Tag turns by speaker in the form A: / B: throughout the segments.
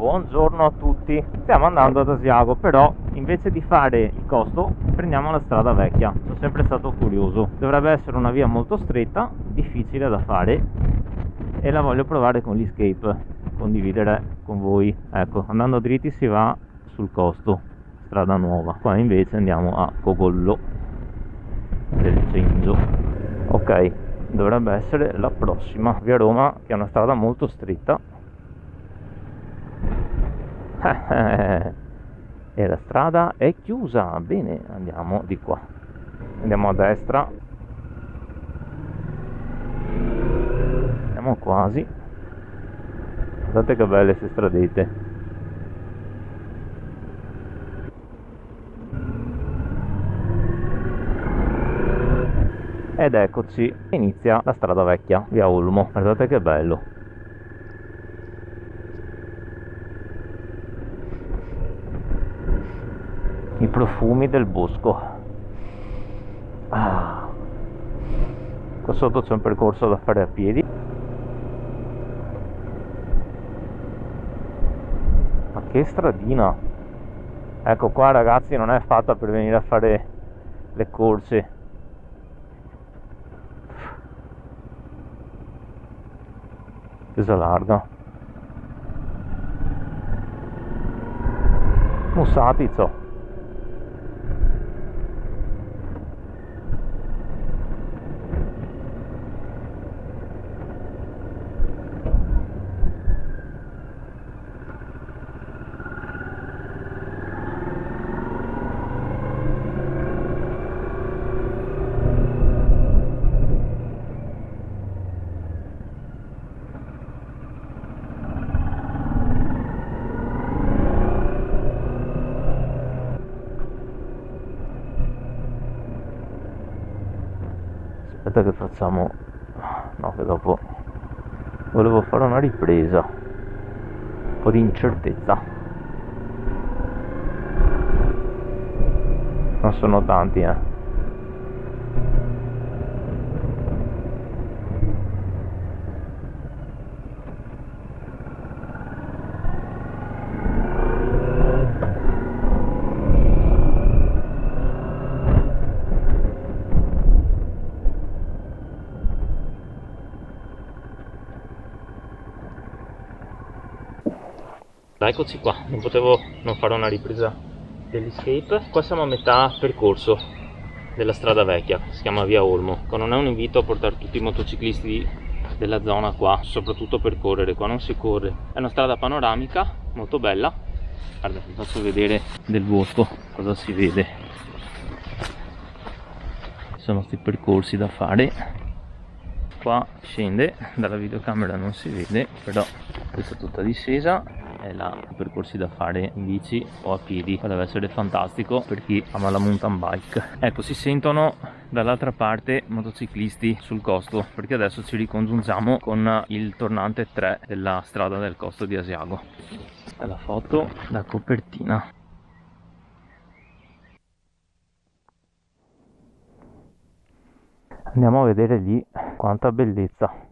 A: Buongiorno a tutti, stiamo andando ad Asiago, però invece di fare il costo prendiamo la strada vecchia. Sono sempre stato curioso, dovrebbe essere una via molto stretta, difficile da fare e la voglio provare con l'Escape, condividere con voi. Ecco, andando dritti si va sul costo, strada nuova, qua invece andiamo a Cogollo del Cengio. Ok, dovrebbe essere la prossima via Roma, che è una strada molto stretta e la strada è chiusa. Bene, andiamo di qua, andiamo a destra, siamo quasi. Guardate che belle queste stradette. Ed eccoci, inizia la strada vecchia, via Olmo. Guardate che bello. I profumi del bosco. Qua sotto c'è un percorso da fare a piedi. Ma che stradina. Ecco qua ragazzi, non è fatta per venire a fare le corse. Pesa larga. Mussatico. Aspetta che facciamo, no, che dopo volevo fare una ripresa, un po' di incertezza. Non sono tanti, Eccoci qua, non potevo non fare una ripresa dell'Escape. Qua siamo a metà percorso della strada vecchia, si chiama via Olmo. Qua non è un invito a portare tutti i motociclisti della zona qua, soprattutto per correre, qua non si corre. È una strada panoramica, molto bella. Guarda, vi faccio vedere del bosco cosa si vede. Ci sono questi percorsi da fare. Qua scende, dalla videocamera non si vede, però questa è tutta discesa. È là percorsi da fare in bici o a piedi. Qua deve essere fantastico per chi ama la mountain bike. Ecco, si sentono dall'altra parte motociclisti sul costo, perché adesso ci ricongiungiamo con il tornante 3 della strada del costo di Asiago. È la foto da copertina. Andiamo a vedere lì quanta bellezza.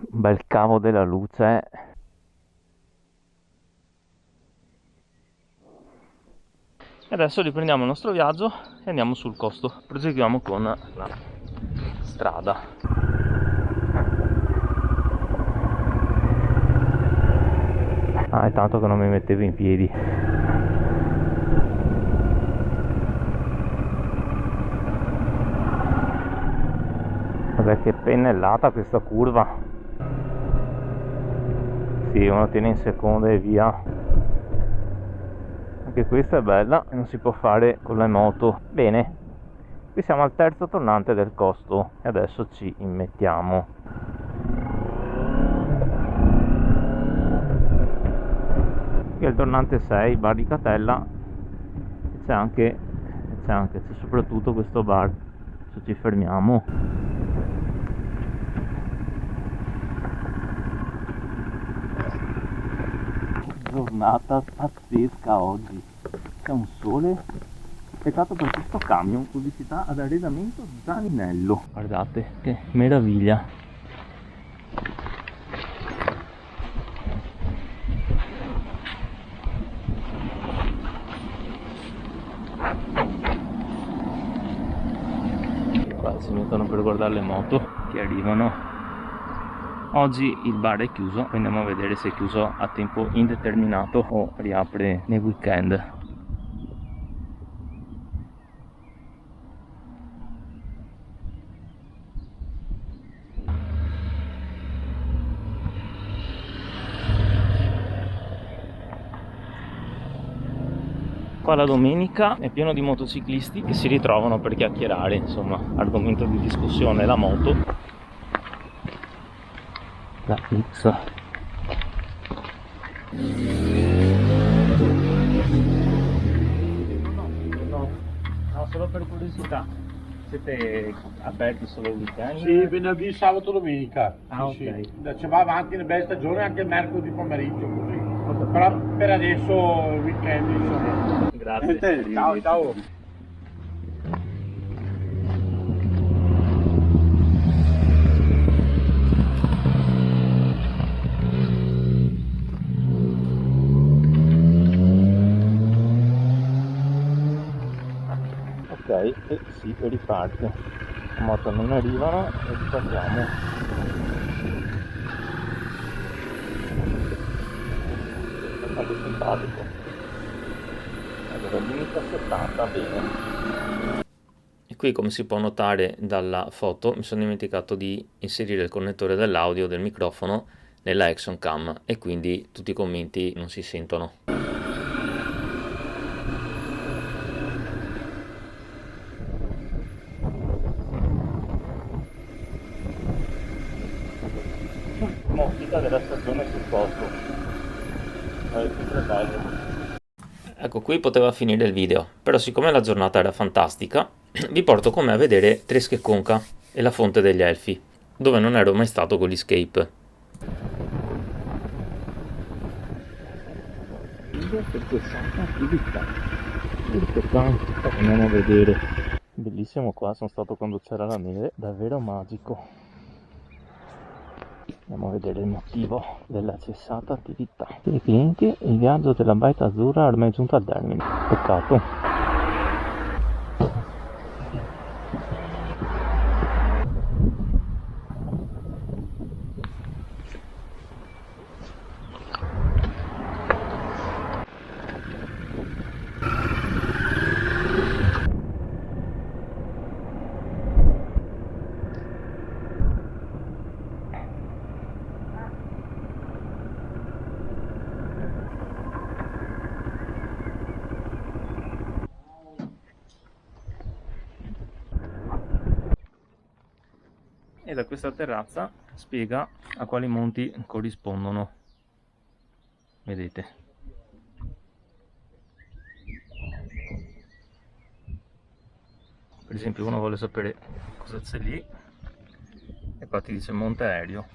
A: Un bel cavo della luce. E adesso riprendiamo il nostro viaggio e andiamo sul costo. Proseguiamo con la strada. È tanto che non mi mettevo in piedi. Guarda che pennellata questa curva. Sì, uno tiene in seconda e via. Anche questa è bella e non si può fare con le moto. Bene, qui siamo al terzo tornante del costo e adesso ci immettiamo. Qui è il tornante 6, bar di Catella. C'è soprattutto questo bar. Adesso ci fermiamo. Giornata pazzesca oggi, c'è un sole. Peccato per questo camion, pubblicità ad arredamento Zaninello. Guardate che meraviglia. qua si mettono per guardare le moto che arrivano. Oggi il bar è chiuso, poi andiamo a vedere se è chiuso a tempo indeterminato o riapre nei weekend. Qua la domenica è pieno di motociclisti che si ritrovano per chiacchierare, insomma, argomento di discussione la moto. La X. No, solo per curiosità. Siete aperti solo il weekend?
B: Sì, venerdì, sabato, domenica.
A: Ah,
B: Sì,
A: ok.
B: sì. Ci va avanti nelle belle stagioni anche il mercoledì pomeriggio così. Però per adesso il weekend insomma.
A: Grazie.
B: Ciao, ciao.
A: Ok, e si riparte. Le moto non arrivano e ripartiamo. È molto simpatico. Allora, limite a 70, bene. E qui, come si può notare dalla foto, mi sono dimenticato di inserire il connettore dell'audio del microfono nella Action Cam e quindi tutti i commenti non si sentono. Ottica della stagione sul posto. È sempre bello. Ecco, qui poteva finire il video, però siccome la giornata era fantastica, vi porto con me a vedere Tresche Conca e la Fonte degli Elfi, dove non ero mai stato con l'Escape. Per questa attività. Andiamo a vedere. Bellissimo qua, sono stato quando c'era la neve, davvero magico. Andiamo a vedere il motivo della cessata attività. Per i clienti il viaggio della baita azzurra è ormai giunto al termine. Peccato. E da questa terrazza spiega a quali monti corrispondono. Vedete. Per esempio uno vuole sapere cosa c'è lì e qua ti dice Monte Aereo.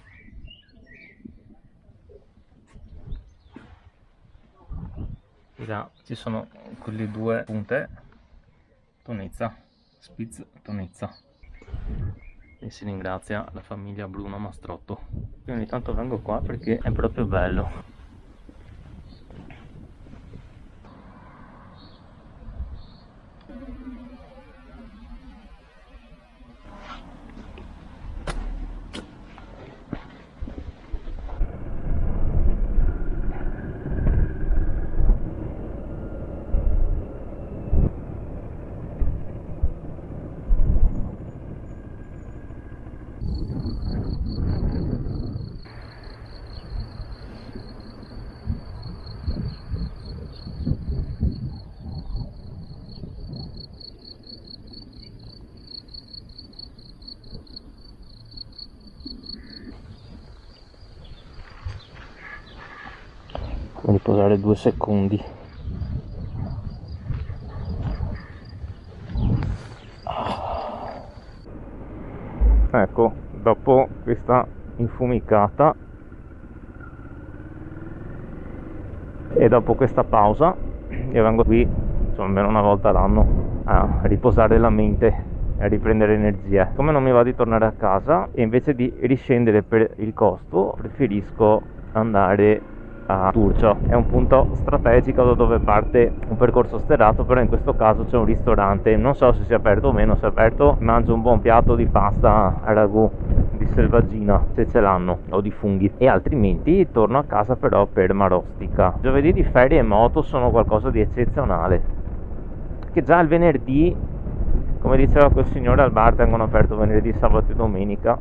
A: E là ci sono quelle due punte, Tonezza, Spitz Tonezza. E si ringrazia la famiglia Bruno Mastrotto. Io ogni tanto vengo qua perché è proprio bello. Riposare 2 secondi. Ecco, dopo questa infumicata e dopo questa pausa, io vengo qui insomma almeno una volta l'anno a riposare la mente e a riprendere energia. Come non mi va di tornare a casa e invece di riscendere per il costo, preferisco andare a Turcio. È un punto strategico da dove parte un percorso sterrato, però in questo caso c'è un ristorante, non so se sia aperto o meno. Se è aperto mangio un buon piatto di pasta a ragù di selvaggina, se ce l'hanno, o di funghi, e altrimenti torno a casa però per Marostica. Giovedì di ferie e moto sono qualcosa di eccezionale, che già il venerdì, come diceva quel signore al bar, tengono aperto venerdì, sabato e domenica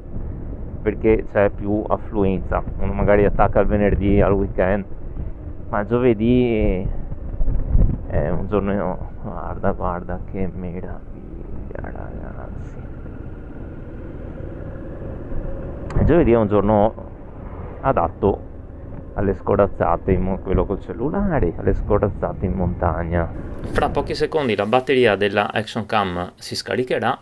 A: perché c'è più affluenza. Uno magari attacca il venerdì al weekend, ma il giovedì è un giorno, guarda che meraviglia ragazzi. Il giovedì è un giorno adatto alle scorazzate, quello col cellulare, alle scorazzate in montagna. Fra pochi secondi la batteria della Action Cam si scaricherà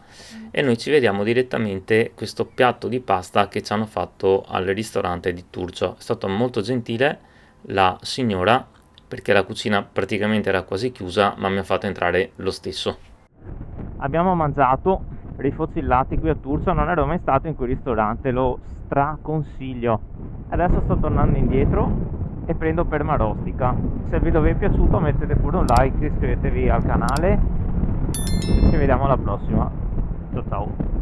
A: e noi ci vediamo direttamente questo piatto di pasta che ci hanno fatto al ristorante di Turcio. È stato molto gentile la signora, perché la cucina praticamente era quasi chiusa, ma mi ha fatto entrare lo stesso. Abbiamo mangiato rifocillati qui a Turcio, non ero mai stato in quel ristorante, lo straconsiglio. Adesso sto tornando indietro e prendo per Marostica. Se il video vi è piaciuto mettete pure un like, iscrivetevi al canale e ci vediamo alla prossima. Ciao ciao.